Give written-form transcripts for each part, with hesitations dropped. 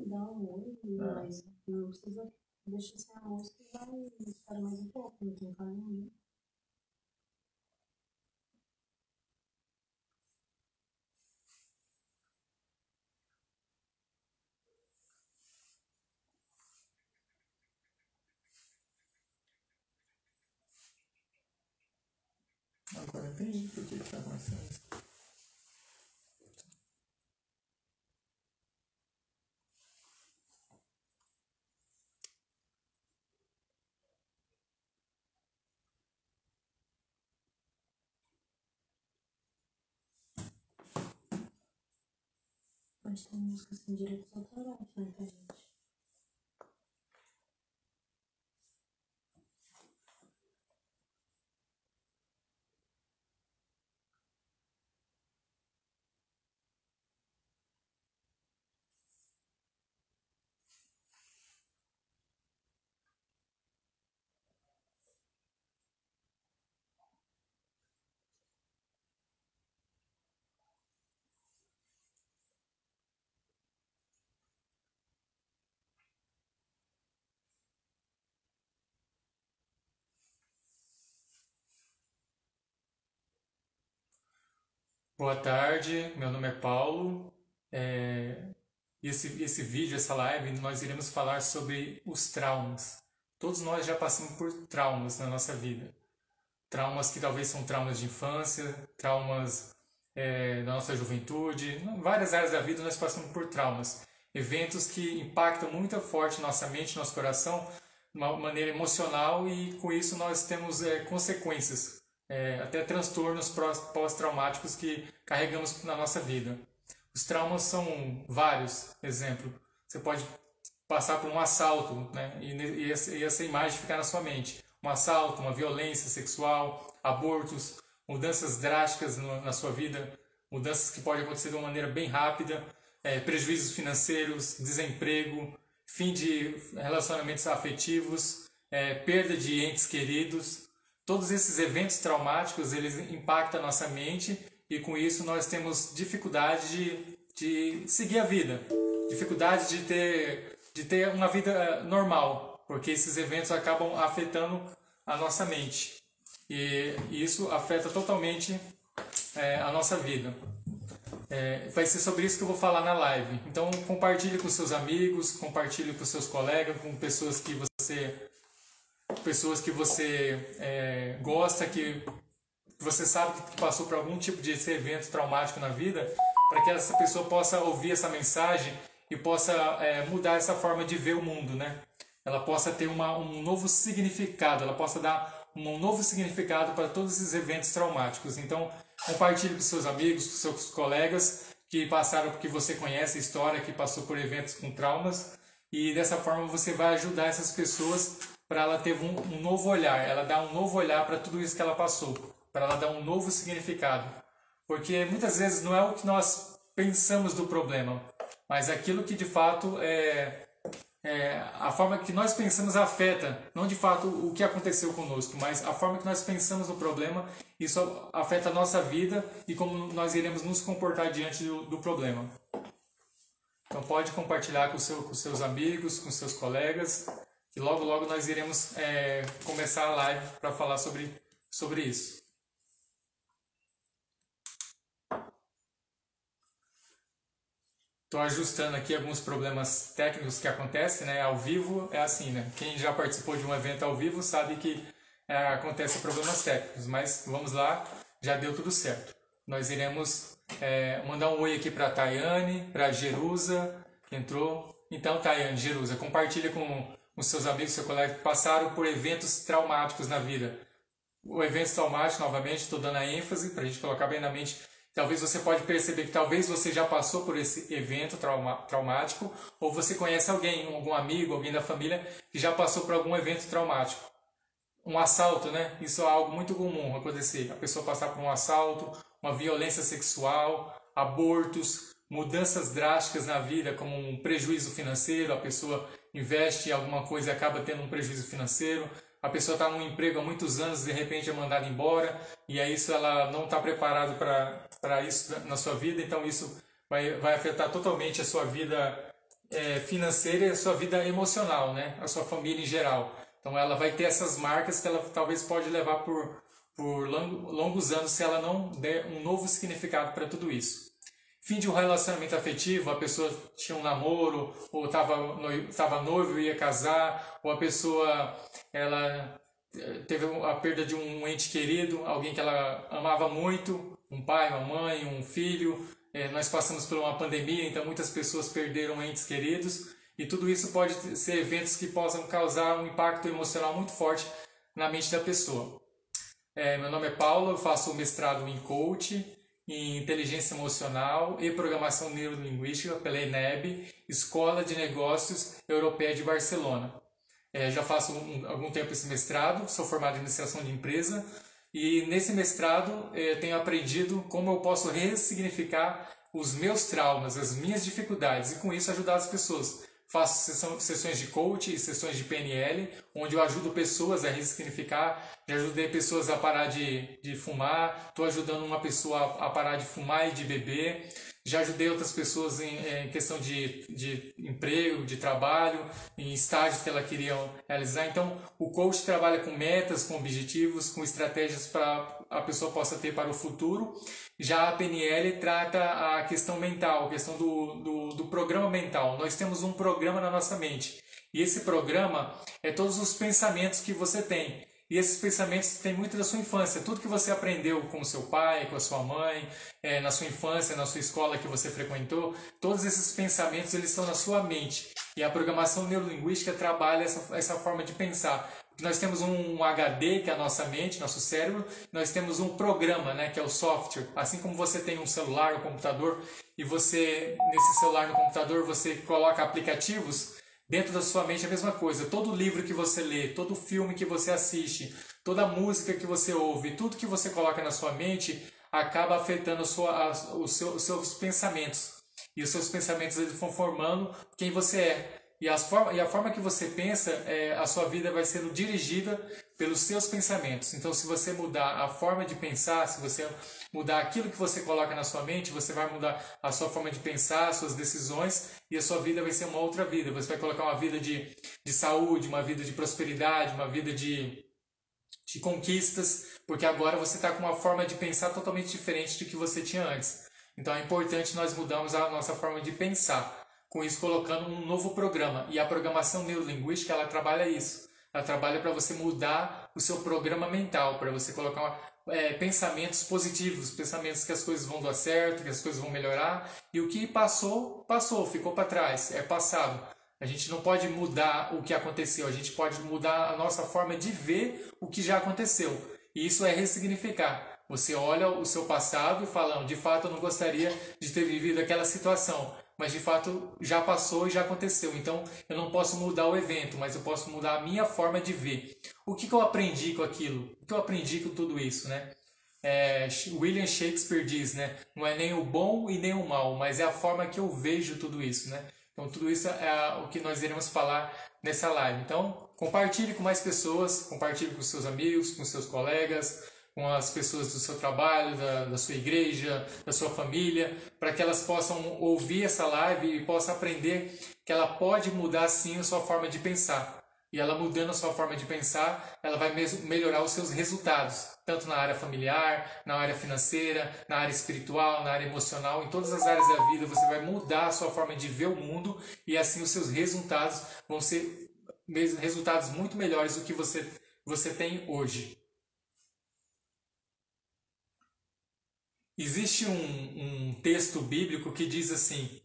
dá um oi, mas não precisa deixar sem a música e vai esperar mais um pouco, não tem carinho. Agora entendi por que tá acontecendo isso. Mas tem música sem direitos autorais na internet. Boa tarde, meu nome é Paulo. Esse vídeo, essa live, nós iremos falar sobre os traumas. Todos nós já passamos por traumas na nossa vida. Traumas que talvez são traumas de infância, traumas da nossa juventude. Em várias áreas da vida nós passamos por traumas. Eventos que impactam muito forte nossa mente, nosso coração, de uma maneira emocional, e com isso nós temos consequências, até transtornos pós-traumáticos que carregamos na nossa vida. Os traumas são vários. Exemplo, você pode passar por um assalto, né? E essa imagem ficar na sua mente. Um assalto, uma violência sexual, abortos, mudanças drásticas na sua vida, mudanças que podem acontecer de uma maneira bem rápida, prejuízos financeiros, desemprego, fim de relacionamentos afetivos, perda de entes queridos. Todos esses eventos traumáticos, eles impactam a nossa mente, e com isso nós temos dificuldade de seguir a vida, dificuldade de ter uma vida normal, porque esses eventos acabam afetando a nossa mente, e isso afeta totalmente a nossa vida. Vai ser sobre isso que eu vou falar na live. Então compartilhe com seus amigos, compartilhe com seus colegas, com pessoas que você gosta, que você sabe que passou por algum tipo de evento traumático na vida, para que essa pessoa possa ouvir essa mensagem e possa mudar essa forma de ver o mundo, né? Ela possa ter um novo significado, ela possa dar um novo significado para todos esses eventos traumáticos. Então, compartilhe com seus amigos, com seus colegas que passaram, que você conhece a história, que passou por eventos com traumas, e dessa forma você vai ajudar essas pessoas para ela ter um novo olhar, ela dá um novo olhar para tudo isso que ela passou, para ela dar um novo significado. Porque muitas vezes não é o que nós pensamos do problema, mas aquilo que de fato a forma que nós pensamos afeta, não de fato o que aconteceu conosco, mas a forma que nós pensamos no problema, isso afeta a nossa vida e como nós iremos nos comportar diante do problema. Então pode compartilhar com seus amigos, com seus colegas, que logo logo nós iremos começar a live para falar sobre isso. Estou ajustando aqui alguns problemas técnicos que acontecem, né? Ao vivo é assim, né? Quem já participou de um evento ao vivo sabe que acontecem problemas técnicos, mas vamos lá, já deu tudo certo. Nós iremos mandar um oi aqui para a Tayane, para a Jerusa, que entrou. Então, Tayane, Jerusa, compartilha com os seus amigos, seus colegas que passaram por eventos traumáticos na vida. O evento traumático, novamente, estou dando a ênfase para a gente colocar bem na mente. Talvez você pode perceber que talvez você já passou por esse evento traumático, ou você conhece alguém, algum amigo, alguém da família que já passou por algum evento traumático. Um assalto, né? Isso é algo muito comum acontecer. A pessoa passar por um assalto, uma violência sexual, abortos, mudanças drásticas na vida, como um prejuízo financeiro, a pessoa investe em alguma coisa e acaba tendo um prejuízo financeiro. A pessoa está num emprego há muitos anos e de repente é mandada embora, e aí isso ela não está preparada para isso na sua vida, então isso vai afetar totalmente a sua vida financeira e a sua vida emocional, né? A sua família em geral. Então ela vai ter essas marcas que ela talvez pode levar por longos anos se ela não der um novo significado para tudo isso. Fim de um relacionamento afetivo, a pessoa tinha um namoro, ou estava noivo e ia casar, ou a pessoa ela teve a perda de um ente querido, alguém que ela amava muito, um pai, uma mãe, um filho. Nós passamos por uma pandemia, então muitas pessoas perderam entes queridos, e tudo isso pode ser eventos que possam causar um impacto emocional muito forte na mente da pessoa. Meu nome é Paulo, eu faço mestrado em coach, em inteligência emocional e programação neurolinguística pela ENEB, Escola de Negócios Europeia de Barcelona. Já faço algum tempo esse mestrado, sou formado em administração de empresa, e nesse mestrado tenho aprendido como eu posso ressignificar os meus traumas, as minhas dificuldades, e com isso ajudar as pessoas. Faço sessões de coach e sessões de PNL, onde eu ajudo pessoas a ressignificar. Já ajudei pessoas a parar de fumar, estou ajudando uma pessoa a parar de fumar e de beber. Já ajudei outras pessoas em questão de emprego, de trabalho, em estágios que elas queriam realizar. Então, o coach trabalha com metas, com objetivos, com estratégias para a pessoa possa ter para o futuro. Já a PNL trata a questão mental, a questão do programa mental. Nós temos um programa na nossa mente. E esse programa é todos os pensamentos que você tem. E esses pensamentos têm muito da sua infância. Tudo que você aprendeu com o seu pai, com a sua mãe, na sua infância, na sua escola que você frequentou, todos esses pensamentos eles estão na sua mente. E a programação neurolinguística trabalha essa forma de pensar. Nós temos um HD, que é a nossa mente, nosso cérebro. Nós temos um programa, né, que é o software. Assim como você tem um celular, um computador, e você, nesse celular, no computador, você coloca aplicativos. Dentro da sua mente é a mesma coisa. Todo livro que você lê, todo filme que você assiste, toda música que você ouve, tudo que você coloca na sua mente acaba afetando os seus pensamentos. E os seus pensamentos eles vão formando quem você é. E a forma que você pensa, a sua vida vai sendo dirigida pelos seus pensamentos. Então, se você mudar a forma de pensar, se você mudar aquilo que você coloca na sua mente, você vai mudar a sua forma de pensar, as suas decisões, e a sua vida vai ser uma outra vida. Você vai colocar uma vida de saúde, uma vida de prosperidade, uma vida de conquistas, porque agora você está com uma forma de pensar totalmente diferente do que você tinha antes. Então, é importante nós mudarmos a nossa forma de pensar. Com isso, colocando um novo programa. E a programação neurolinguística, ela trabalha isso. Ela trabalha para você mudar o seu programa mental, para você colocar pensamentos positivos, pensamentos que as coisas vão dar certo, que as coisas vão melhorar. E o que passou, passou, ficou para trás, é passado. A gente não pode mudar o que aconteceu, a gente pode mudar a nossa forma de ver o que já aconteceu. E isso é ressignificar. Você olha o seu passado e fala, de fato eu não gostaria de ter vivido aquela situação. Mas de fato já passou e já aconteceu. Então eu não posso mudar o evento, mas eu posso mudar a minha forma de ver. O que eu aprendi com aquilo? O que eu aprendi com tudo isso, né? William Shakespeare diz, né? Não é nem o bom e nem o mal, mas é a forma que eu vejo tudo isso, né? Então tudo isso é o que nós iremos falar nessa live. Então compartilhe com mais pessoas, compartilhe com seus amigos, com seus colegas, com as pessoas do seu trabalho, da sua igreja, da sua família, para que elas possam ouvir essa live e possam aprender que ela pode mudar sim a sua forma de pensar. E ela mudando a sua forma de pensar, ela vai melhorar os seus resultados, tanto na área familiar, na área financeira, na área espiritual, na área emocional, em todas as áreas da vida você vai mudar a sua forma de ver o mundo e assim os seus resultados vão ser resultados muito melhores do que você tem hoje. Existe um texto bíblico que diz assim,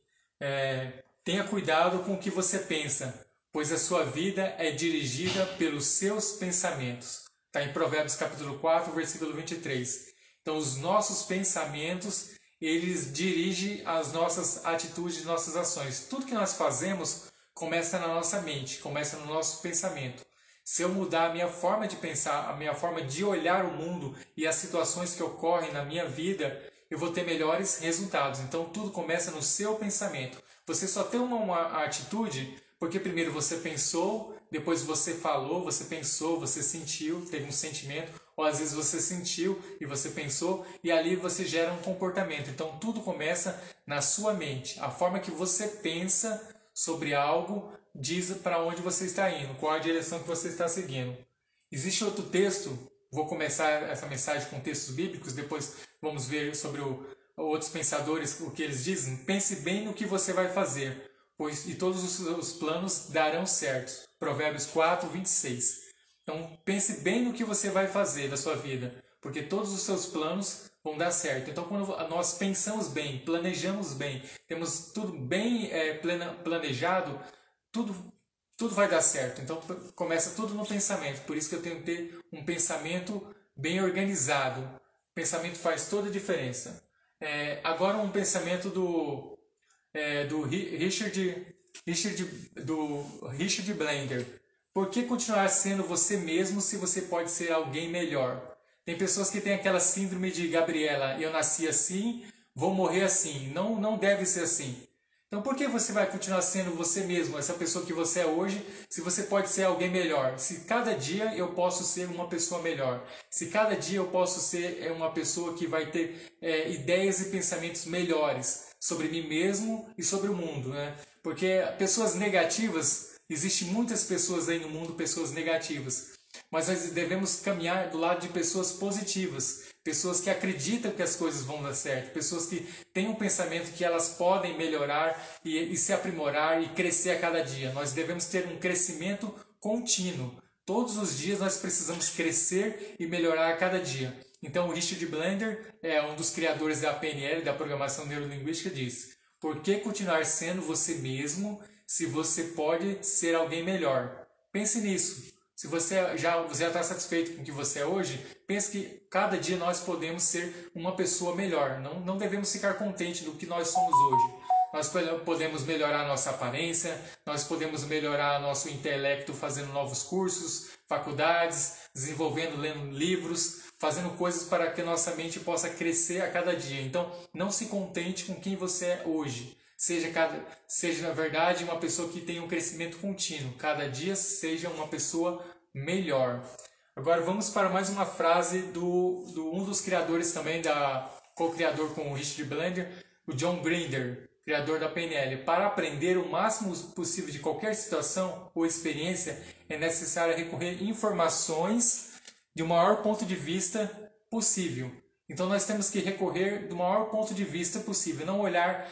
tenha cuidado com o que você pensa, pois a sua vida é dirigida pelos seus pensamentos. Está em Provérbios capítulo 4, versículo 23. Então os nossos pensamentos, eles dirigem as nossas atitudes, nossas ações. Tudo que nós fazemos começa na nossa mente, começa no nosso pensamento. Se eu mudar a minha forma de pensar, a minha forma de olhar o mundo e as situações que ocorrem na minha vida, eu vou ter melhores resultados. Então tudo começa no seu pensamento. Você só tem uma atitude porque primeiro você pensou, depois você falou, você pensou, você sentiu, teve um sentimento, ou às vezes você sentiu e você pensou, e ali você gera um comportamento. Então tudo começa na sua mente. A forma que você pensa sobre algo diz para onde você está indo, qual a direção que você está seguindo. Existe outro texto, vou começar essa mensagem com textos bíblicos, depois vamos ver sobre outros pensadores, o que eles dizem. Pense bem no que você vai fazer, pois e todos os planos darão certo. Provérbios 4, 26. Então, pense bem no que você vai fazer da sua vida, porque todos os seus planos vão dar certo. Então, quando nós pensamos bem, planejamos bem, temos tudo bem planejado, tudo vai dar certo. Então, começa tudo no pensamento. Por isso que eu tenho que ter um pensamento bem organizado. O pensamento faz toda a diferença. Agora, um pensamento do Richard Blender. Por que continuar sendo você mesmo se você pode ser alguém melhor? Tem pessoas que têm aquela síndrome de Gabriela, eu nasci assim, vou morrer assim. Não deve ser assim. Então por que você vai continuar sendo você mesmo, essa pessoa que você é hoje, se você pode ser alguém melhor? Se cada dia eu posso ser uma pessoa melhor. Se cada dia eu posso ser uma pessoa que vai ter ideias e pensamentos melhores sobre mim mesmo e sobre o mundo, né? Porque pessoas negativas, existem muitas pessoas aí no mundo, pessoas negativas. Mas nós devemos caminhar do lado de pessoas positivas, pessoas que acreditam que as coisas vão dar certo, pessoas que têm um pensamento que elas podem melhorar e se aprimorar e crescer a cada dia. Nós devemos ter um crescimento contínuo. Todos os dias nós precisamos crescer e melhorar a cada dia. Então o Richard Blender, um dos criadores da PNL, da Programação Neurolinguística, diz: por que continuar sendo você mesmo se você pode ser alguém melhor? Pense nisso. Se você já está satisfeito com o que você é hoje, pense que cada dia nós podemos ser uma pessoa melhor. Não devemos ficar contentes do que nós somos hoje. Nós podemos melhorar a nossa aparência, nós podemos melhorar nosso intelecto fazendo novos cursos, faculdades, lendo livros, fazendo coisas para que nossa mente possa crescer a cada dia. Então, não se contente com quem você é hoje. Seja, na verdade, uma pessoa que tenha um crescimento contínuo. Cada dia seja uma pessoa melhor. Agora vamos para mais uma frase um dos criadores também, co-criador com o Richard Blender, o John Grinder, criador da PNL. Para aprender o máximo possível de qualquer situação ou experiência, é necessário recorrer a informações de maior ponto de vista possível. Então nós temos que recorrer do maior ponto de vista possível, não olhar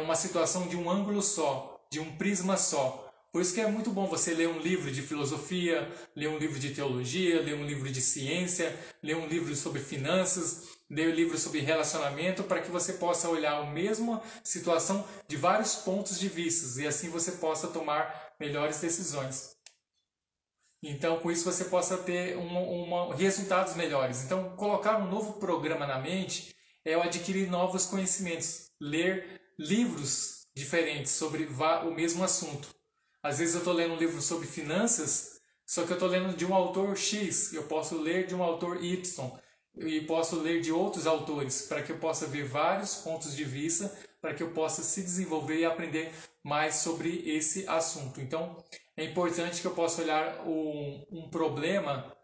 uma situação de um ângulo só, de um prisma só. Por isso que é muito bom você ler um livro de filosofia, ler um livro de teologia, ler um livro de ciência, ler um livro sobre finanças, ler um livro sobre relacionamento, para que você possa olhar a mesma situação de vários pontos de vista e assim você possa tomar melhores decisões. Então, com isso, você possa ter resultados melhores. Então, colocar um novo programa na mente é adquirir novos conhecimentos. Ler livros diferentes sobre o mesmo assunto. Às vezes eu estou lendo um livro sobre finanças, só que eu estou lendo de um autor X. Eu posso ler de um autor Y. E posso ler de outros autores, para que eu possa ver vários pontos de vista, para que eu possa se desenvolver e aprender mais sobre esse assunto. Então, é importante que eu possa olhar um problema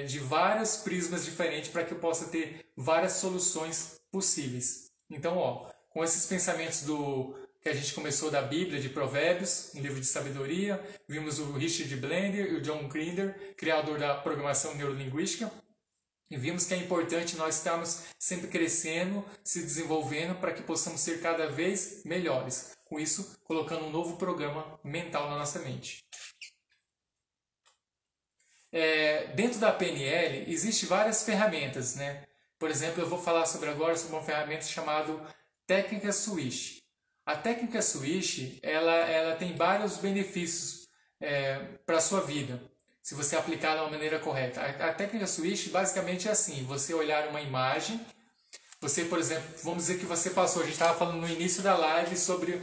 de vários prismas diferentes para que eu possa ter várias soluções possíveis. Então, com esses pensamentos que a gente começou da Bíblia, de Provérbios, um livro de sabedoria, vimos o Richard Blender e o John Grinder, criador da programação neurolinguística, e vimos que é importante nós estarmos sempre crescendo, se desenvolvendo para que possamos ser cada vez melhores. Com isso, colocando um novo programa mental na nossa mente. Dentro da PNL, existem várias ferramentas, né? Por exemplo, eu vou falar agora sobre uma ferramenta chamada Técnica Switch. A Técnica Switch, ela tem vários benefícios para a sua vida, se você aplicar de uma maneira correta. A Técnica Switch basicamente é assim: você olhar uma imagem. Você, por exemplo, vamos dizer que você passou, a gente estava falando no início da live sobre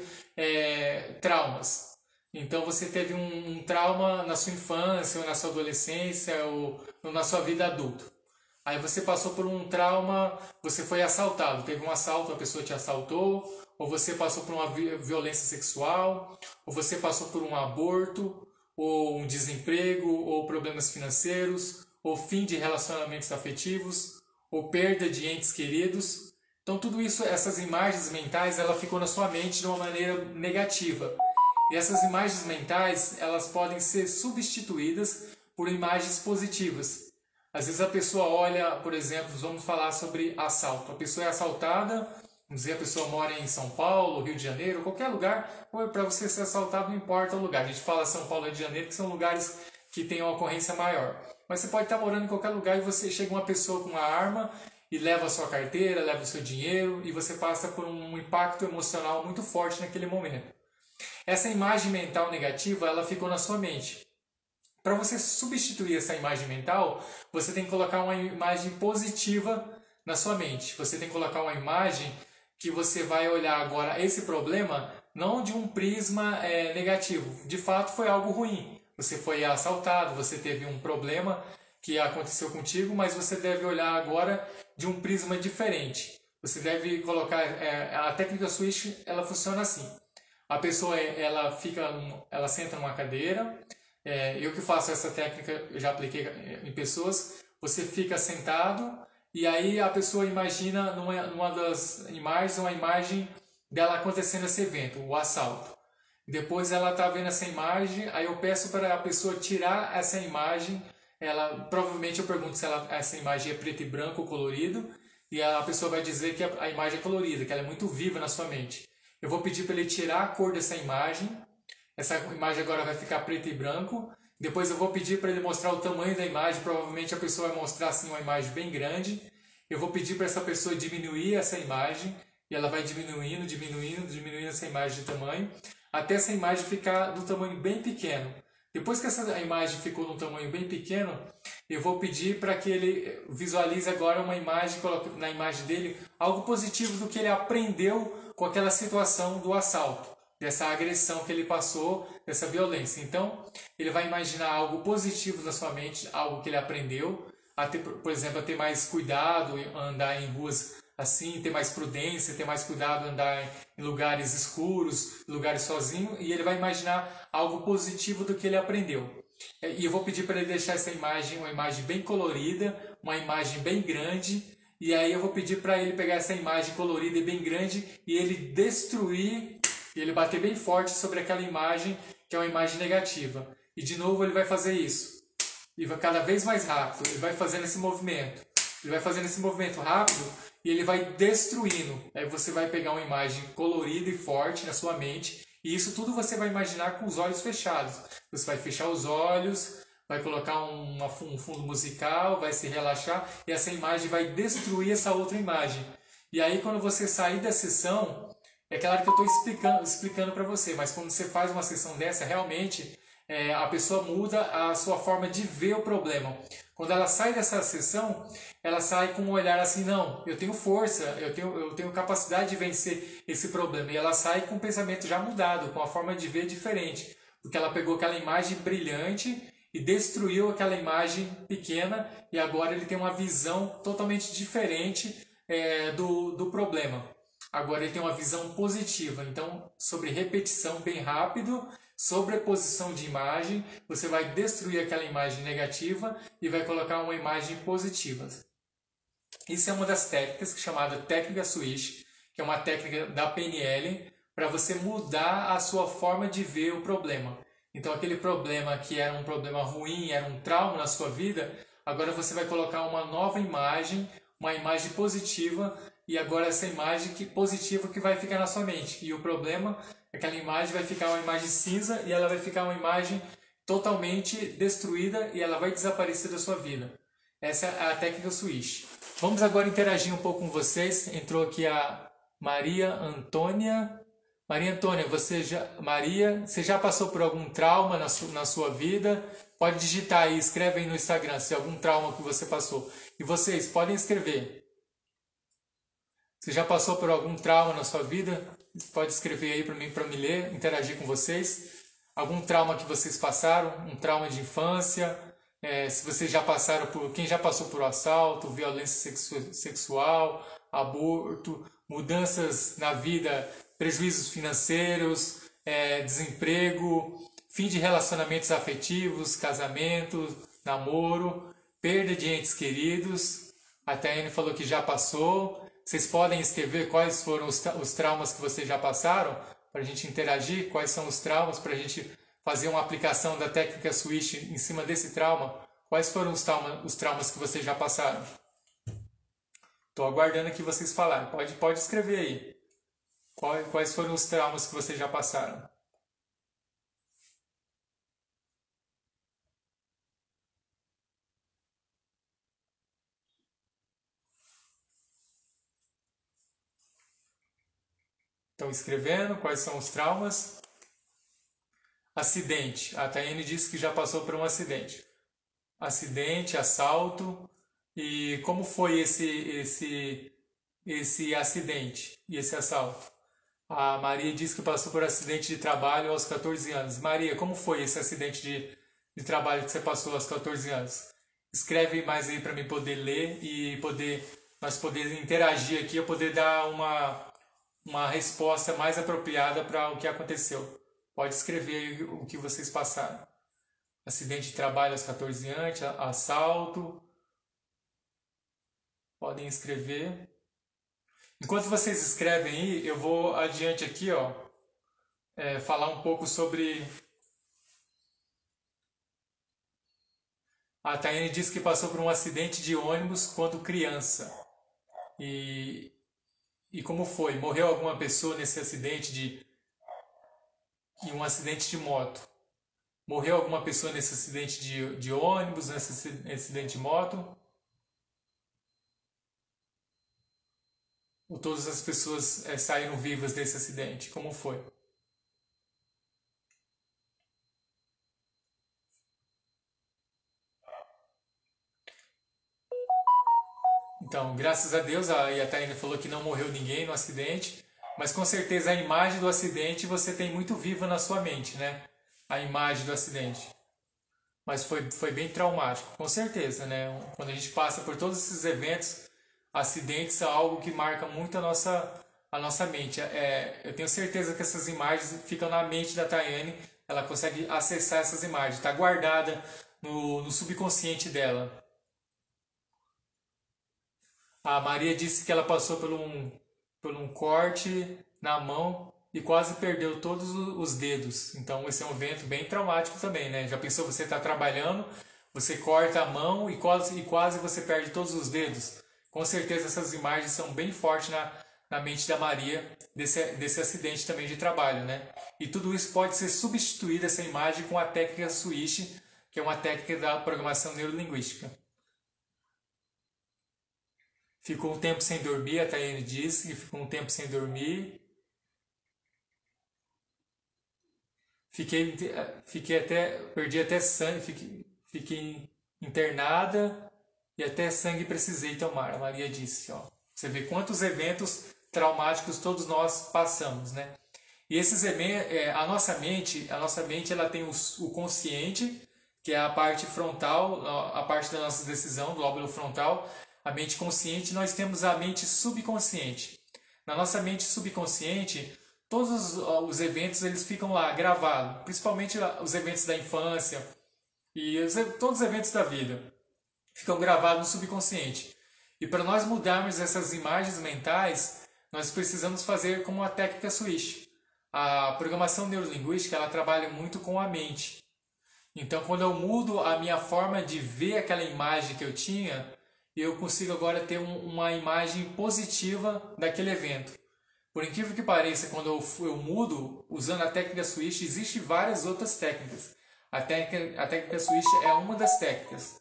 traumas. Então você teve um trauma na sua infância, ou na sua adolescência, ou na sua vida adulta. Aí você passou por um trauma, você foi assaltado, teve um assalto, a pessoa te assaltou, ou você passou por uma violência sexual, ou você passou por um aborto, ou um desemprego, ou problemas financeiros, ou fim de relacionamentos afetivos, ou perda de entes queridos. Então tudo isso, essas imagens mentais, ela ficou na sua mente de uma maneira negativa. E essas imagens mentais, elas podem ser substituídas por imagens positivas. Às vezes a pessoa olha, por exemplo, vamos falar sobre assalto. A pessoa é assaltada, vamos dizer, a pessoa mora em São Paulo, Rio de Janeiro, qualquer lugar, para você ser assaltado não importa o lugar. A gente fala São Paulo e Rio de Janeiro, que são lugares que têm uma ocorrência maior. Mas você pode estar morando em qualquer lugar e você chega uma pessoa com uma arma e leva a sua carteira, leva o seu dinheiro e você passa por um impacto emocional muito forte naquele momento. Essa imagem mental negativa, ela ficou na sua mente. Para você substituir essa imagem mental, você tem que colocar uma imagem positiva na sua mente. Você tem que colocar uma imagem que você vai olhar agora esse problema não de um prisma negativo. De fato, foi algo ruim. Você foi assaltado, você teve um problema que aconteceu contigo, mas você deve olhar agora de um prisma diferente. Você deve colocar... a técnica Switch, ela funciona assim. A pessoa ela senta numa cadeira. Eu que faço essa técnica, eu já apliquei em pessoas. Você fica sentado e aí a pessoa imagina numa das imagens, uma imagem dela acontecendo esse evento, o assalto. Depois ela está vendo essa imagem, aí eu peço para a pessoa tirar essa imagem. Provavelmente eu pergunto se essa imagem é preto e branco ou colorido, e a pessoa vai dizer que a imagem é colorida, que ela é muito viva na sua mente. Eu vou pedir para ele tirar a cor dessa imagem. Essa imagem agora vai ficar preto e branco. Depois eu vou pedir para ele mostrar o tamanho da imagem. Provavelmente a pessoa vai mostrar assim uma imagem bem grande. Eu vou pedir para essa pessoa diminuir essa imagem. E ela vai diminuindo essa imagem de tamanho, até essa imagem ficar do tamanho bem pequeno. Depois que essa imagem ficou no tamanho bem pequeno, eu vou pedir para que ele visualize agora uma imagem, coloque na imagem dele algo positivo do que ele aprendeu com aquela situação do assalto, dessa agressão que ele passou, dessa violência. Então, ele vai imaginar algo positivo na sua mente, algo que ele aprendeu, por exemplo, a ter mais cuidado, a andar em ruas assim, ter mais prudência, ter mais cuidado, andar em lugares escuros, lugares sozinho, e ele vai imaginar algo positivo do que ele aprendeu. E eu vou pedir para ele deixar essa imagem, uma imagem bem colorida, uma imagem bem grande, e aí eu vou pedir para ele pegar essa imagem colorida e bem grande e ele destruir, e ele bater bem forte sobre aquela imagem que é uma imagem negativa. E de novo ele vai fazer isso. E vai cada vez mais rápido, ele vai fazendo esse movimento. Ele vai fazendo esse movimento rápido e ele vai destruindo. Aí você vai pegar uma imagem colorida e forte na sua mente. E isso tudo você vai imaginar com os olhos fechados. Você vai fechar os olhos, vai colocar um fundo musical, vai se relaxar. E essa imagem vai destruir essa outra imagem. E aí quando você sair da sessão, é claro que eu estou explicando para você. Mas quando você faz uma sessão dessa, realmente a pessoa muda a sua forma de ver o problema. Quando ela sai dessa sessão, ela sai com um olhar assim, não, eu tenho força, eu tenho capacidade de vencer esse problema. E ela sai com o pensamento já mudado, com a forma de ver diferente. Porque ela pegou aquela imagem brilhante e destruiu aquela imagem pequena e agora ele tem uma visão totalmente diferente do problema. Agora ele tem uma visão positiva. Então, sobre repetição bem rápido, sobreposição de imagem, você vai destruir aquela imagem negativa e vai colocar uma imagem positiva. Isso é uma das técnicas chamada técnica Switch, que é uma técnica da PNL para você mudar a sua forma de ver o problema. Então aquele problema que era um problema ruim, era um trauma na sua vida, agora você vai colocar uma nova imagem, uma imagem positiva, e agora essa imagem positiva que vai ficar na sua mente. E o problema, aquela imagem vai ficar uma imagem cinza e ela vai ficar uma imagem totalmente destruída e ela vai desaparecer da sua vida. Essa é a técnica Switch. Vamos agora interagir um pouco com vocês. Entrou aqui a Maria Antônia. Maria Antônia, você já passou por algum trauma na sua vida? Pode digitar aí, escreve aí no Instagram se é algum trauma que você passou. E vocês podem escrever. Você já passou por algum trauma na sua vida? Pode escrever aí para me ler, interagir com vocês. Algum trauma que vocês passaram? Um trauma de infância? Se vocês já passaram quem já passou por assalto, violência sexual, aborto, mudanças na vida, prejuízos financeiros, desemprego, fim de relacionamentos afetivos, casamento, namoro, perda de entes queridos. A Tayane falou que já passou. Vocês podem escrever quais foram os traumas que vocês já passaram para a gente interagir, quais são os traumas, para a gente fazer uma aplicação da técnica Switch em cima desse trauma. Quais foram os traumas que vocês já passaram? Estou aguardando aqui vocês falarem. Pode escrever aí. Quais foram os traumas que vocês já passaram? Estão escrevendo quais são os traumas? Acidente. A Tayane disse que já passou por um acidente. Acidente, assalto. E como foi esse acidente e esse assalto? A Maria disse que passou por acidente de trabalho aos 14 anos. Maria, como foi esse acidente de trabalho que você passou aos 14 anos? Escreve mais aí para mim poder ler e nós poder interagir aqui, eu poder dar uma resposta mais apropriada para o que aconteceu. Pode escrever aí o que vocês passaram. Acidente de trabalho aos 14 anos, assalto. Podem escrever. Enquanto vocês escrevem aí, eu vou adiante aqui, ó, falar um pouco sobre... A Tayane disse que passou por um acidente de ônibus quando criança. E como foi? Morreu alguma pessoa nesse acidente em um acidente de moto? Morreu alguma pessoa nesse acidente de ônibus, nesse acidente de moto? Ou todas as pessoas saíram vivas desse acidente? Como foi? Então, graças a Deus, a Taina falou que não morreu ninguém no acidente, mas com certeza a imagem do acidente você tem muito viva na sua mente, né? A imagem do acidente. Mas foi bem traumático, com certeza, né? Quando a gente passa por todos esses eventos, acidentes é algo que marca muito a nossa mente. Eu tenho certeza que essas imagens ficam na mente da Tayane, ela consegue acessar essas imagens, está guardada no subconsciente dela. A Maria disse que ela passou por um corte na mão e quase perdeu todos os dedos. Então esse é um evento bem traumático também, né? Já pensou, você está trabalhando, você corta a mão e quase você perde todos os dedos? Com certeza essas imagens são bem fortes na mente da Maria desse acidente também de trabalho, né? E tudo isso pode ser substituído, essa imagem, com a técnica Switch, que é uma técnica da programação neurolinguística. Ficou um tempo sem dormir, a Tayane disse que ficou um tempo sem dormir. Perdi até sangue, fiquei internada e até sangue precisei tomar, a Maria disse, ó. Você vê quantos eventos traumáticos todos nós passamos, né? E esses eventos, a nossa mente ela tem o consciente, que é a parte frontal, a parte da nossa decisão, do lóbulo frontal, a mente consciente. Nós temos a mente subconsciente. Na nossa mente subconsciente, todos os eventos eles ficam lá gravados, principalmente os eventos da infância e todos os eventos da vida ficam gravados no subconsciente. E para nós mudarmos essas imagens mentais, nós precisamos fazer como a técnica Switch. A programação neurolinguística ela trabalha muito com a mente. Então, quando eu mudo a minha forma de ver aquela imagem que eu tinha, eu consigo agora ter uma imagem positiva daquele evento. Por incrível que pareça, quando eu mudo, usando a técnica Switch, existem várias outras técnicas. A técnica Switch é uma das técnicas.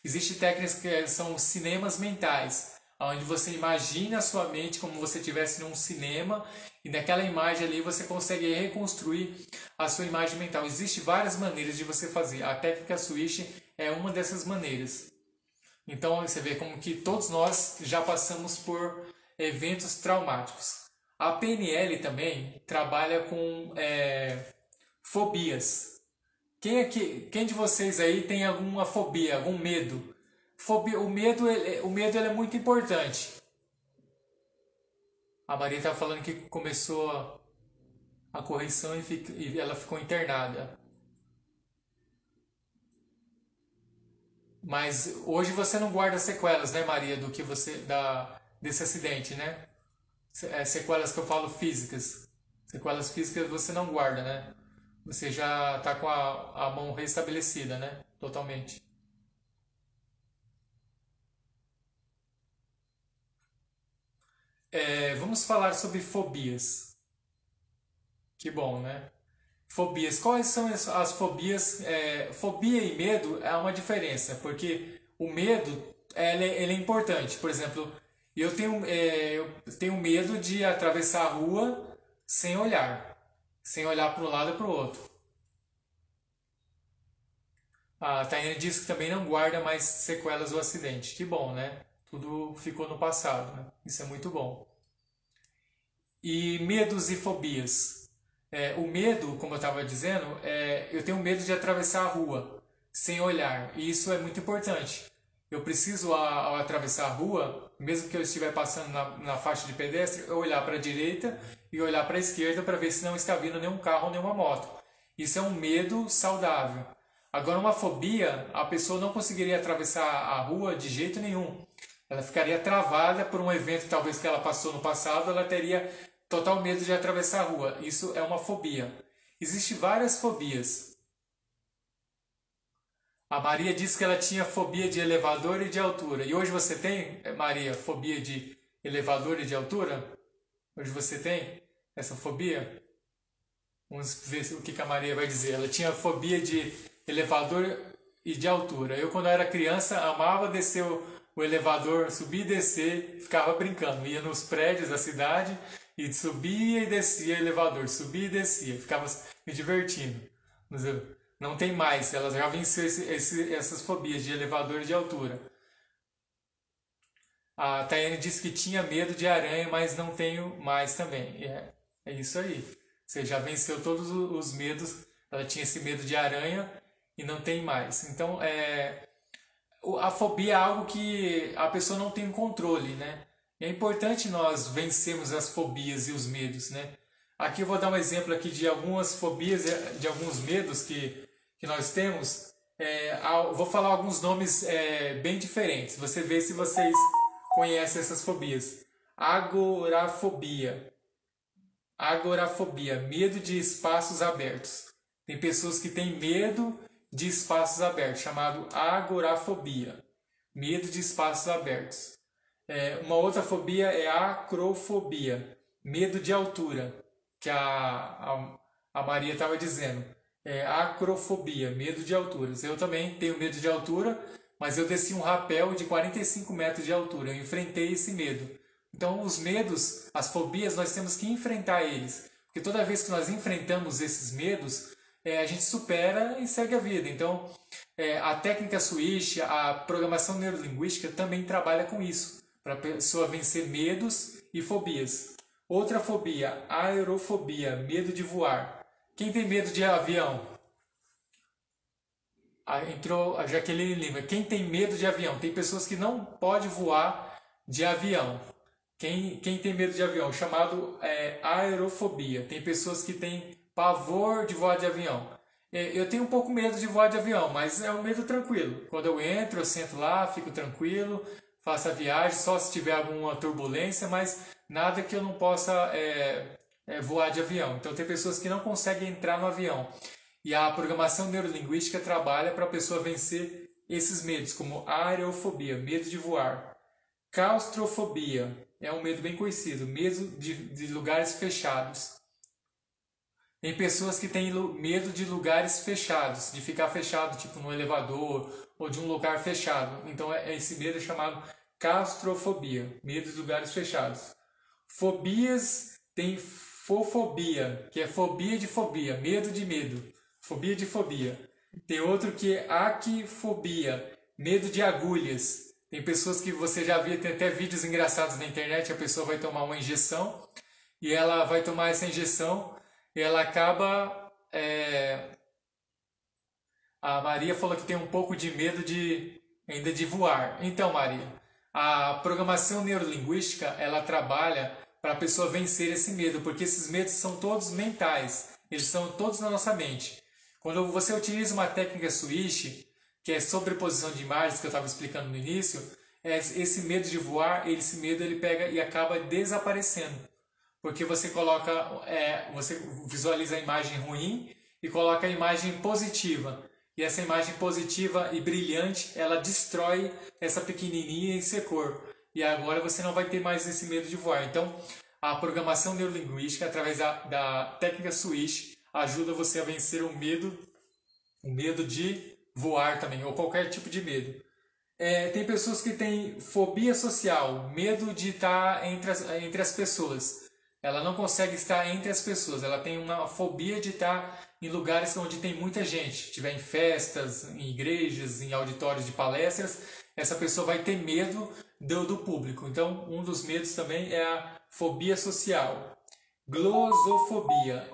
Existem técnicas que são cinemas mentais, onde você imagina a sua mente como você estivesse num cinema e naquela imagem ali você consegue reconstruir a sua imagem mental. Existem várias maneiras de você fazer. A técnica Switch é uma dessas maneiras. Então você vê como que todos nós já passamos por eventos traumáticos. A PNL também trabalha com fobias. Quem de vocês aí tem alguma fobia, algum medo? O medo ele é muito importante. A Maria estava falando que começou a correção e ela ficou internada. Mas hoje você não guarda sequelas, né, Maria, desse acidente, né? Sequelas que eu falo físicas. Sequelas físicas você não guarda, né? Você já está com a mão restabelecida, né? Totalmente. Vamos falar sobre fobias. Que bom, né? Fobias. Quais são as fobias? Fobia e medo é uma diferença, porque o medo ele é importante. Por exemplo, eu tenho medo de atravessar a rua sem olhar para um lado e para o outro. A Tayane disse que também não guarda mais sequelas do acidente. Que bom, né? Tudo ficou no passado, né? Isso é muito bom. E medos e fobias. O medo, como eu estava dizendo, eu tenho medo de atravessar a rua sem olhar. E isso é muito importante. Eu preciso, ao atravessar a rua, mesmo que eu estiver passando na faixa de pedestre, eu olhar para a direita e olhar para a esquerda para ver se não está vindo nenhum carro ou nenhuma moto. Isso é um medo saudável. Agora, uma fobia, a pessoa não conseguiria atravessar a rua de jeito nenhum. Ela ficaria travada por um evento talvez que ela passou no passado, ela teria total medo de atravessar a rua. Isso é uma fobia. Existem várias fobias. A Maria disse que ela tinha fobia de elevador e de altura. E hoje você tem, Maria, fobia de elevador e de altura? Hoje você tem essa fobia? Vamos ver o que a Maria vai dizer. Ela tinha fobia de elevador e de altura. Eu, quando era criança, amava descer o elevador, subir e descer, ficava brincando. Ia nos prédios da cidade e subia e descia o elevador, subia e descia. Ficava me divertindo. Mas não tem mais, ela já venceu essas fobias de elevador e de altura. A Tayane disse que tinha medo de aranha, mas não tenho mais também. É isso aí. Você já venceu todos os medos. Ela tinha esse medo de aranha e não tem mais. Então, a fobia é algo que a pessoa não tem controle, né? É importante nós vencermos as fobias e os medos, né? Aqui eu vou dar um exemplo aqui de algumas fobias, de alguns medos que nós temos. Vou falar alguns nomes bem diferentes. Você vê se vocês conhecem essas fobias. Agorafobia. Agorafobia, medo de espaços abertos. Tem pessoas que têm medo de espaços abertos, chamado agorafobia, medo de espaços abertos. Uma outra fobia é acrofobia, medo de altura, que a Maria estava dizendo. Acrofobia, medo de alturas. Eu também tenho medo de altura, mas eu desci um rapel de 45 metros de altura, eu enfrentei esse medo. Então, os medos, as fobias, nós temos que enfrentar eles. Porque toda vez que nós enfrentamos esses medos, a gente supera e segue a vida. Então, a técnica Switch, a programação neurolinguística também trabalha com isso, para a pessoa vencer medos e fobias. Outra fobia, aerofobia, medo de voar. Quem tem medo de avião? Entrou a Jaqueline Lima. Quem tem medo de avião? Tem pessoas que não podem voar de avião. Quem tem medo de avião? Chamado aerofobia. Tem pessoas que têm pavor de voar de avião. Eu tenho um pouco medo de voar de avião, mas é um medo tranquilo. Quando eu entro, eu sento lá, fico tranquilo, faço a viagem, só se tiver alguma turbulência, mas nada que eu não possa voar de avião. Então tem pessoas que não conseguem entrar no avião. E a programação neurolinguística trabalha para a pessoa vencer esses medos, como aerofobia, medo de voar. Claustrofobia é um medo bem conhecido, medo de lugares fechados. Tem pessoas que têm medo de lugares fechados, de ficar fechado, tipo no elevador ou de um lugar fechado. Então esse medo é chamado claustrofobia, medo de lugares fechados. Fobias, tem fofobia, que é fobia de fobia, medo de medo, fobia de fobia. Tem outro que é aquifobia, medo de agulhas. Tem pessoas que você já viu, tem até vídeos engraçados na internet, a pessoa vai tomar uma injeção e ela vai tomar essa injeção e ela acaba... A Maria falou que tem um pouco de medo ainda de voar. Então, Maria, a programação neurolinguística, ela trabalha para a pessoa vencer esse medo, porque esses medos são todos mentais, eles são todos na nossa mente. Quando você utiliza uma técnica Switch, que é sobreposição de imagens, que eu estava explicando no início, esse medo de voar, esse medo ele pega e acaba desaparecendo. porque você coloca, você visualiza a imagem ruim e coloca a imagem positiva. E essa imagem positiva e brilhante, ela destrói essa pequenininha e secor. E agora você não vai ter mais esse medo de voar. Então, a programação neurolinguística, através da técnica Switch, ajuda você a vencer o medo de voar também, ou qualquer tipo de medo. Tem pessoas que têm fobia social, medo de estar entre as pessoas. Ela não consegue estar entre as pessoas, ela tem uma fobia de estar em lugares onde tem muita gente. Tiver em festas, em igrejas, em auditórios de palestras, essa pessoa vai ter medo do público. Então, um dos medos também é a fobia social. Glosofobia.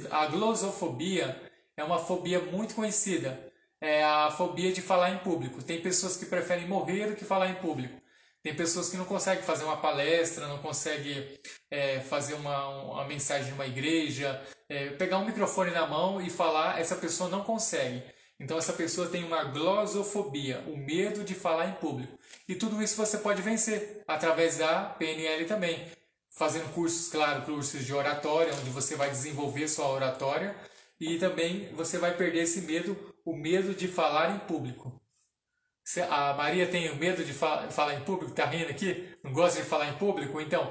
A glosofobia é uma fobia muito conhecida. É a fobia de falar em público. Tem pessoas que preferem morrer do que falar em público. Tem pessoas que não conseguem fazer uma palestra, não conseguem fazer uma mensagem numa igreja, pegar um microfone na mão e falar, essa pessoa não consegue. Então essa pessoa tem uma glosofobia, o medo de falar em público. E tudo isso você pode vencer através da PNL também. Fazendo cursos, claro, cursos de oratória, onde você vai desenvolver sua oratória. E também você vai perder esse medo, o medo de falar em público. A Maria tem o medo de falar em público? Tá rindo aqui? Não gosta de falar em público? Então,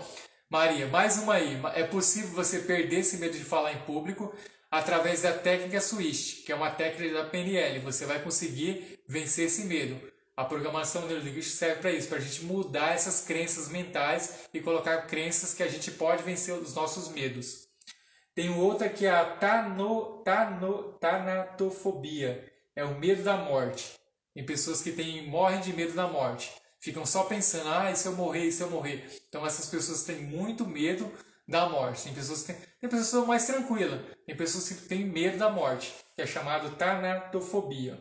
Maria, mais uma aí. É possível você perder esse medo de falar em público através da técnica Switch, que é uma técnica da PNL. Você vai conseguir vencer esse medo. A programação neurolinguística serve para isso, para a gente mudar essas crenças mentais e colocar crenças que a gente pode vencer os nossos medos. Tem outra que é a tanatofobia, é o medo da morte. Tem pessoas que morrem de medo da morte. Ficam só pensando, e se eu morrer, e se eu morrer. Então essas pessoas têm muito medo da morte. Tem pessoas que são mais tranquilas. Tem pessoas que têm medo da morte, que é chamado tanatofobia.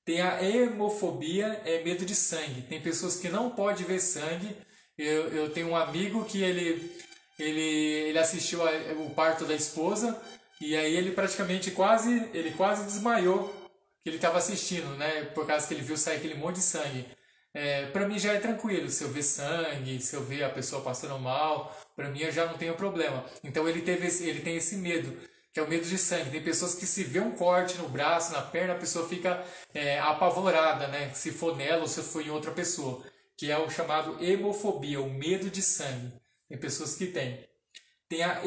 Tem a hemofobia, é medo de sangue. Tem pessoas que não podem ver sangue. Eu tenho um amigo que ele assistiu o parto da esposa e aí ele praticamente quase desmaiou que ele estava assistindo, né? Por causa que ele viu sair aquele monte de sangue. Para mim já é tranquilo, se eu ver sangue, se eu ver a pessoa passando mal, para mim eu já não tenho problema. Então ele tem esse medo, que é o medo de sangue. Tem pessoas que se vê um corte no braço, na perna, a pessoa fica apavorada, né? Se for nela ou se for em outra pessoa, que é o chamado hemofobia, o medo de sangue. Tem pessoas que têm. Tem a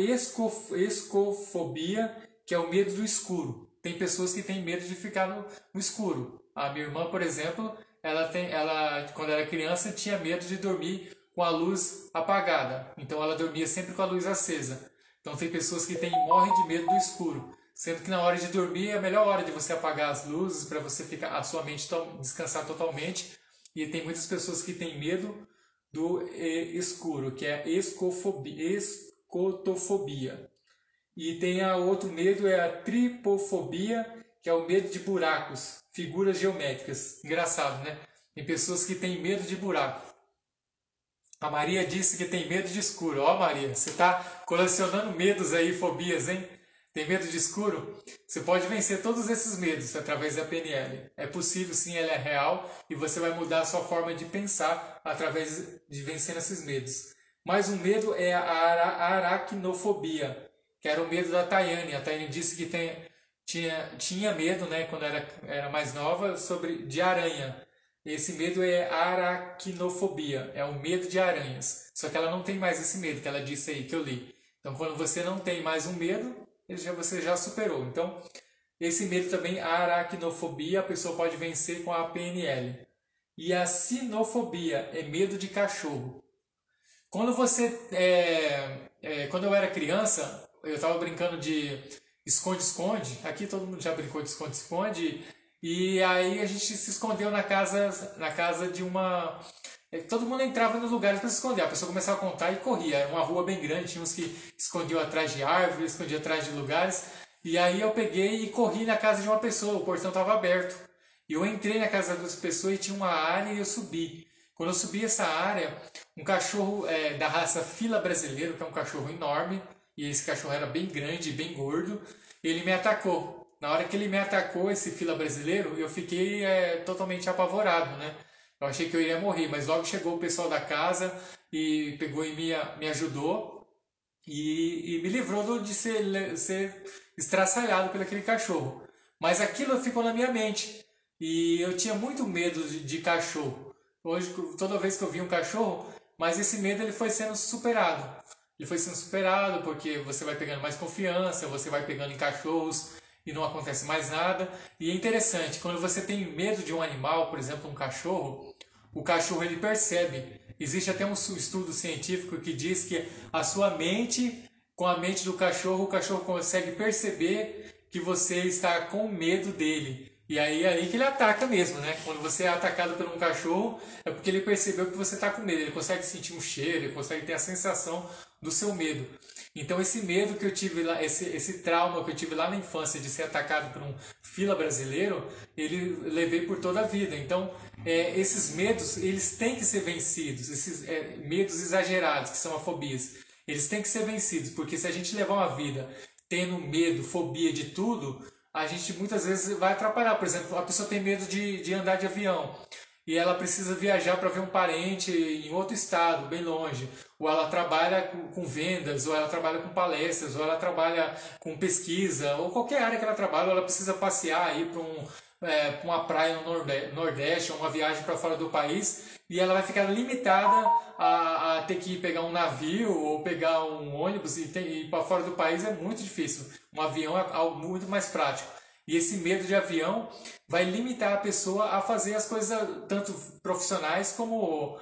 escofobia, que é o medo do escuro. Tem pessoas que têm medo de ficar no escuro. A minha irmã, por exemplo, ela quando era criança tinha medo de dormir com a luz apagada. Então ela dormia sempre com a luz acesa. Então tem pessoas que morrem de medo do escuro. Sendo que na hora de dormir é a melhor hora de você apagar as luzes para você a sua mente descansar totalmente. E tem muitas pessoas que têm medo do escuro, que é escotofobia. E tem outro medo, é a tripofobia, que é o medo de buracos, figuras geométricas. Engraçado, né? Tem pessoas que têm medo de buraco. A Maria disse que tem medo de escuro. Ó, Maria, você está colecionando medos aí, fobias, hein? Tem medo de escuro? Você pode vencer todos esses medos através da PNL. É possível, sim, ela é real e você vai mudar a sua forma de pensar através de vencer esses medos. Mais um medo é a aracnofobia, que era o medo da Tayane. A Tayane disse que tinha medo, né, quando era mais nova, de aranha. Esse medo é aracnofobia, é o medo de aranhas. Só que ela não tem mais esse medo que ela disse aí, que eu li. Então, quando você não tem mais um medo, você já superou. Então, esse medo também, a aracnofobia, a pessoa pode vencer com a PNL. E a sinofobia é medo de cachorro. Quando quando eu era criança, eu estava brincando de esconde-esconde. Aqui todo mundo já brincou de esconde-esconde. E aí a gente se escondeu na casa de uma... Todo mundo entrava nos lugares para se esconder. A pessoa começava a contar e corria. Era uma rua bem grande, tinha uns que escondiam atrás de árvores, escondiam atrás de lugares. E aí eu peguei e corri na casa de uma pessoa, o portão estava aberto. E eu entrei na casa dessa pessoa e tinha uma área e eu subi. Quando eu subi essa área, um cachorro da raça Fila Brasileiro, que é um cachorro enorme, e esse cachorro era bem grande e bem gordo, ele me atacou. Na hora que ele me atacou, esse Fila Brasileiro, eu fiquei totalmente apavorado, né? Eu achei que eu iria morrer, mas logo chegou o pessoal da casa e pegou e me ajudou. e me livrou de ser estraçalhado por aquele cachorro. Mas aquilo ficou na minha mente e eu tinha muito medo de cachorro. Hoje, toda vez que eu vi um cachorro, mas esse medo ele foi sendo superado. Ele foi sendo superado porque você vai pegando mais confiança, você vai pegando em cachorros e não acontece mais nada. E é interessante, quando você tem medo de um animal, por exemplo, um cachorro, o cachorro ele percebe. Existe até um estudo científico que diz que a sua mente, com a mente do cachorro, o cachorro consegue perceber que você está com medo dele. E aí é aí que ele ataca mesmo, né? Quando você é atacado por um cachorro, é porque ele percebeu que você está com medo. Ele consegue sentir um cheiro, ele consegue ter a sensação do seu medo. Então esse medo que eu tive lá, esse trauma que eu tive lá na infância de ser atacado por um fila brasileiro, ele levei por toda a vida. Então esses medos, eles têm que ser vencidos. Esses medos exagerados, que são as fobias, eles têm que ser vencidos. Porque se a gente levar uma vida tendo medo, fobia de tudo, a gente muitas vezes vai atrapalhar. Por exemplo, a pessoa tem medo de andar de avião e ela precisa viajar para ver um parente em outro estado, bem longe. Ou ela trabalha com vendas, ou ela trabalha com palestras, ou ela trabalha com pesquisa, ou qualquer área que ela trabalha, ou ela precisa passear, ir para uma praia no Nordeste, ou uma viagem para fora do país, e ela vai ficar limitada a ter que pegar um navio ou pegar um ônibus e ir para fora do país é muito difícil. Um avião é algo muito mais prático. E esse medo de avião vai limitar a pessoa a fazer as coisas tanto profissionais como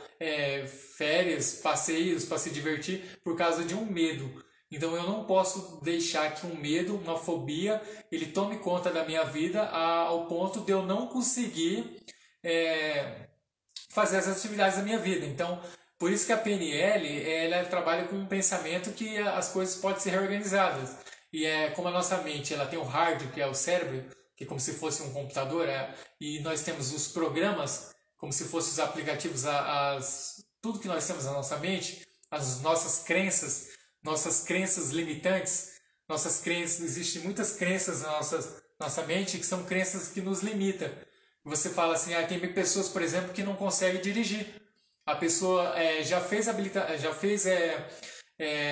férias, passeios para se divertir por causa de um medo. Então eu não posso deixar que um medo, uma fobia, ele tome conta da minha vida ao ponto de eu não conseguir fazer as atividades da minha vida. Então, por isso que a PNL ela trabalha com um pensamento que as coisas podem ser reorganizadas. E como a nossa mente ela tem o hardware, que é o cérebro, que é como se fosse um computador, e nós temos os programas, como se fossem os aplicativos, tudo que nós temos na nossa mente, as nossas crenças limitantes, nossas crenças, existem muitas crenças na nossa mente que são crenças que nos limitam. Você fala assim, tem pessoas, por exemplo, que não conseguem dirigir. A pessoa já fez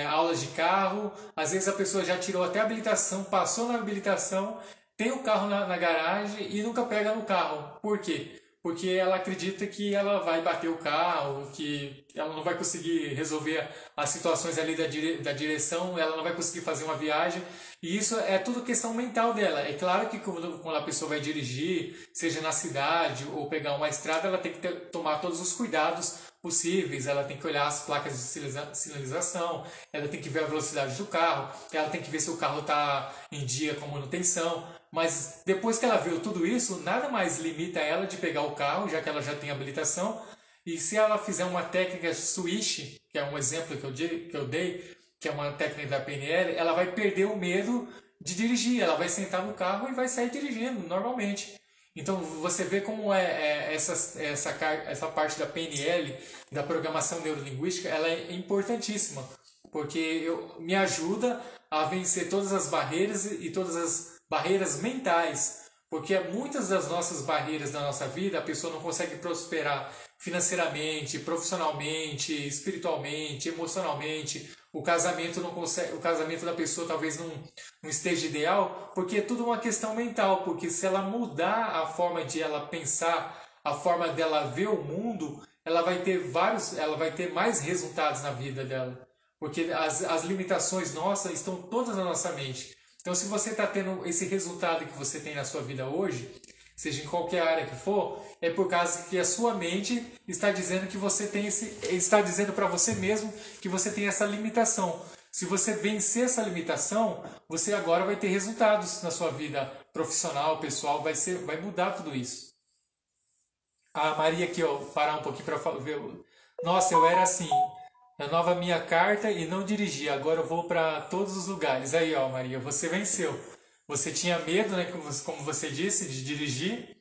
aulas de carro, às vezes a pessoa já tirou até a habilitação, passou na habilitação, tem o carro na garagem e nunca pega no carro. Por quê? Porque ela acredita que ela vai bater o carro, que ela não vai conseguir resolver as situações ali da direção, ela não vai conseguir fazer uma viagem. E isso é tudo questão mental dela. É claro que quando a pessoa vai dirigir, seja na cidade ou pegar uma estrada, ela tem que tomar todos os cuidados possíveis. Ela tem que olhar as placas de sinalização, ela tem que ver a velocidade do carro, ela tem que ver se o carro está em dia com manutenção. Mas depois que ela viu tudo isso, nada mais limita ela de pegar o carro, já que ela já tem habilitação. E se ela fizer uma técnica switch, que é um exemplo que eu dei, que é uma técnica da PNL, ela vai perder o medo de dirigir. Ela vai sentar no carro e vai sair dirigindo normalmente. Então você vê como essa parte da PNL, da programação neurolinguística, ela é importantíssima. Porque me ajuda a vencer todas as barreiras e todas as barreiras mentais, porque muitas das nossas barreiras da nossa vida, a pessoa não consegue prosperar financeiramente, profissionalmente, espiritualmente, emocionalmente. O casamento não consegue, o casamento da pessoa talvez não esteja ideal, porque é tudo uma questão mental, porque se ela mudar a forma de ela pensar, a forma dela ver o mundo, ela vai ter mais resultados na vida dela. Porque as limitações nossas estão todas na nossa mente. Então, se você está tendo esse resultado que você tem na sua vida hoje, seja em qualquer área que for, é por causa que a sua mente está dizendo que você tem está dizendo para você mesmo que você tem essa limitação. Se você vencer essa limitação, você agora vai ter resultados na sua vida profissional, pessoal, vai mudar tudo isso. A Maria aqui, ó, parar um pouquinho para ver. Nossa, eu era assim. Renova minha carta e não dirigi. Agora eu vou para todos os lugares. Aí, ó, Maria, você venceu. Você tinha medo, né, como você disse, de dirigir.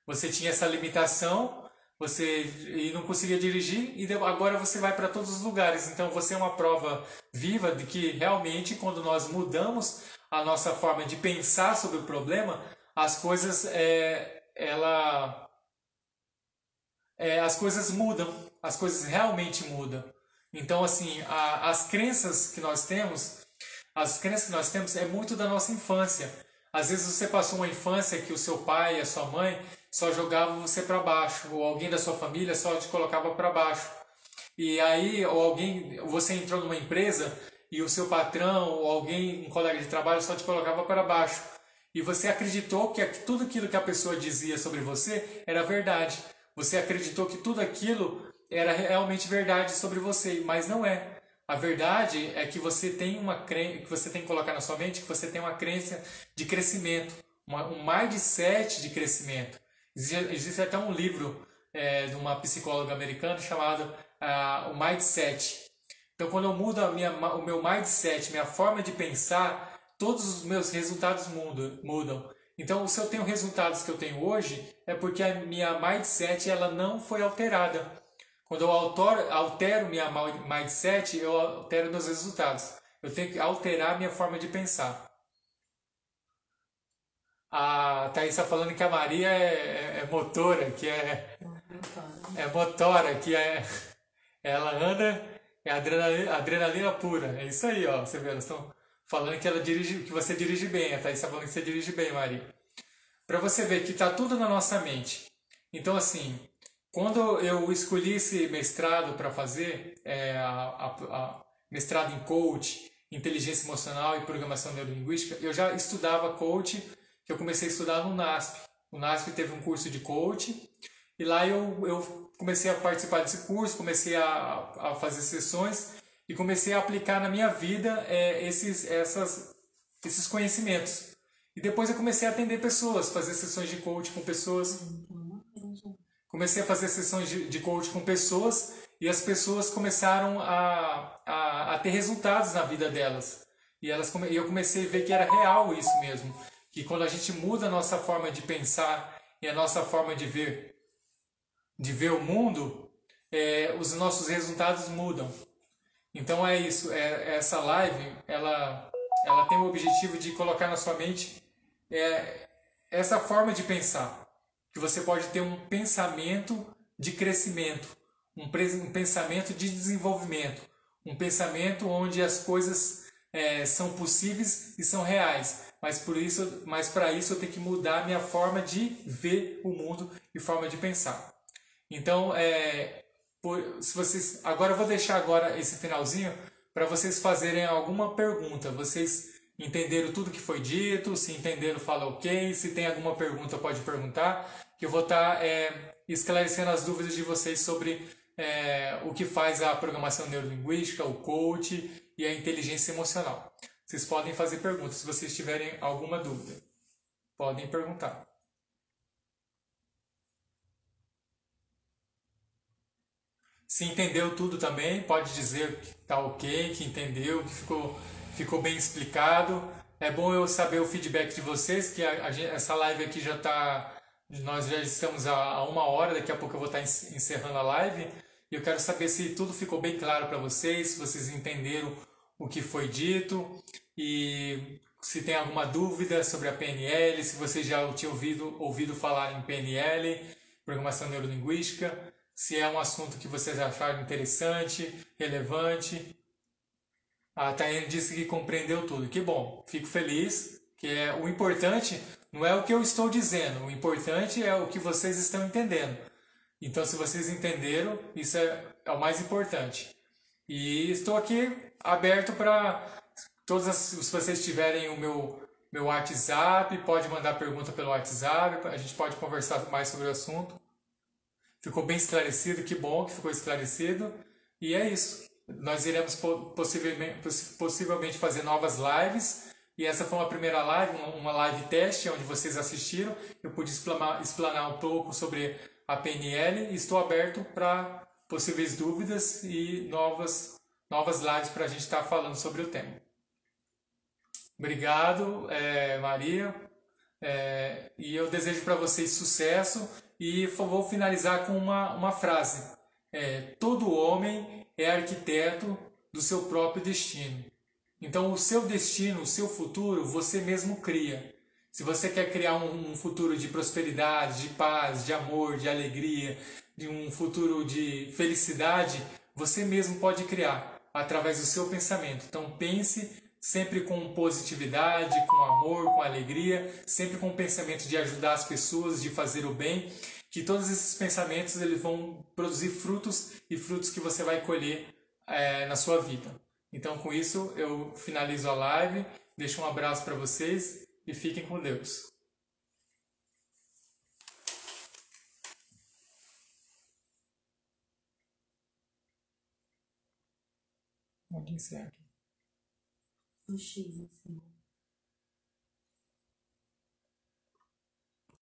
Você tinha essa limitação, e não conseguia dirigir, e agora você vai para todos os lugares. Então você é uma prova viva de que realmente quando nós mudamos a nossa forma de pensar sobre o problema, as coisas as coisas mudam, as coisas realmente mudam. Então, assim, as crenças que nós temos, é muito da nossa infância. Às vezes você passou uma infância que o seu pai e a sua mãe só jogavam você para baixo, ou alguém da sua família só te colocava para baixo. E aí, você entrou numa empresa e o seu patrão ou alguém, um colega de trabalho, só te colocava para baixo. E você acreditou que tudo aquilo que a pessoa dizia sobre você era verdade. Você acreditou que tudo aquilo era realmente verdade sobre você, mas não é. A verdade é que você tem que você tem que colocar na sua mente que você tem uma crença de crescimento, um mindset de crescimento. Existe até um livro de uma psicóloga americana chamado o Mindset. Então, quando eu mudo o meu mindset, minha forma de pensar, todos os meus resultados mudam. Então, se eu tenho resultados que eu tenho hoje, é porque a minha mindset ela não foi alterada. Quando eu altero minha mindset, eu altero meus resultados. Eu tenho que alterar minha forma de pensar. A Thaís está falando que a Maria é motora, que é motora, ela anda, é adrenalina pura. É isso aí, ó. Você vê, elas estão falando que você dirige bem. A Thaís está falando que você dirige bem, Maria. Para você ver que está tudo na nossa mente. Então, assim, quando eu escolhi esse mestrado para fazer, mestrado em coach, inteligência emocional e programação neurolinguística, eu já estudava coach, que eu comecei a estudar no NASP. O NASP teve um curso de coach, e lá eu comecei a participar desse curso, comecei a fazer sessões e comecei a aplicar na minha vida esses conhecimentos. E depois eu comecei a atender pessoas, fazer sessões de coach com pessoas. Comecei a fazer sessões de coach com pessoas e as pessoas começaram a ter resultados na vida delas. E eu comecei a ver que era real isso mesmo. Que quando a gente muda a nossa forma de pensar e a nossa forma de ver o mundo, os nossos resultados mudam. Então é isso. Essa live, ela tem o objetivo de colocar na sua mente essa forma de pensar. Que você pode ter um pensamento de crescimento, um pensamento de desenvolvimento, um pensamento onde as coisas são possíveis e são reais. Mas para isso eu tenho que mudar a minha forma de ver o mundo e forma de pensar. Então, agora eu vou deixar esse finalzinho para vocês fazerem alguma pergunta. Vocês entenderam tudo que foi dito? Se entenderam, fala ok. Se tem alguma pergunta, pode perguntar, que eu vou estar esclarecendo as dúvidas de vocês sobre o que faz a programação neurolinguística, o coach e a inteligência emocional. Vocês podem fazer perguntas se vocês tiverem alguma dúvida. Podem perguntar. Se entendeu tudo também, pode dizer que está ok, que entendeu, que ficou bem explicado. É bom eu saber o feedback de vocês, que essa live aqui já está... Nós já estamos a 1 hora, daqui a pouco eu vou estar encerrando a live. E eu quero saber se tudo ficou bem claro para vocês, se vocês entenderam o que foi dito e se tem alguma dúvida sobre a PNL, se vocês já tinham ouvido falar em PNL, Programação Neurolinguística, se é um assunto que vocês acharam interessante, relevante. A Tayane disse que compreendeu tudo. Que bom, fico feliz, que o importante não é o que eu estou dizendo, o importante é o que vocês estão entendendo. Então, se vocês entenderam, isso é o mais importante. E estou aqui aberto para se vocês tiverem o meu WhatsApp, pode mandar pergunta pelo WhatsApp, a gente pode conversar mais sobre o assunto. Ficou bem esclarecido, que bom que ficou esclarecido. E é isso. Nós iremos possivelmente fazer novas lives. E essa foi uma primeira live, uma live teste, onde vocês assistiram. Eu pude explanar um pouco sobre a PNL e estou aberto para possíveis dúvidas e novas lives para a gente estar falando sobre o tema. Obrigado, Maria. E eu desejo para vocês sucesso e vou finalizar com uma frase. Todo homem é arquiteto do seu próprio destino. Então, o seu destino, o seu futuro, você mesmo cria. Se você quer criar um futuro de prosperidade, de paz, de amor, de alegria, de um futuro de felicidade, você mesmo pode criar através do seu pensamento. Então pense sempre com positividade, com amor, com alegria, sempre com o pensamento de ajudar as pessoas, de fazer o bem, que todos esses pensamentos eles vão produzir frutos e frutos que você vai colher na sua vida. Então com isso eu finalizo a live, deixo um abraço para vocês e fiquem com Deus. Pode encerrar aqui. Um X, assim.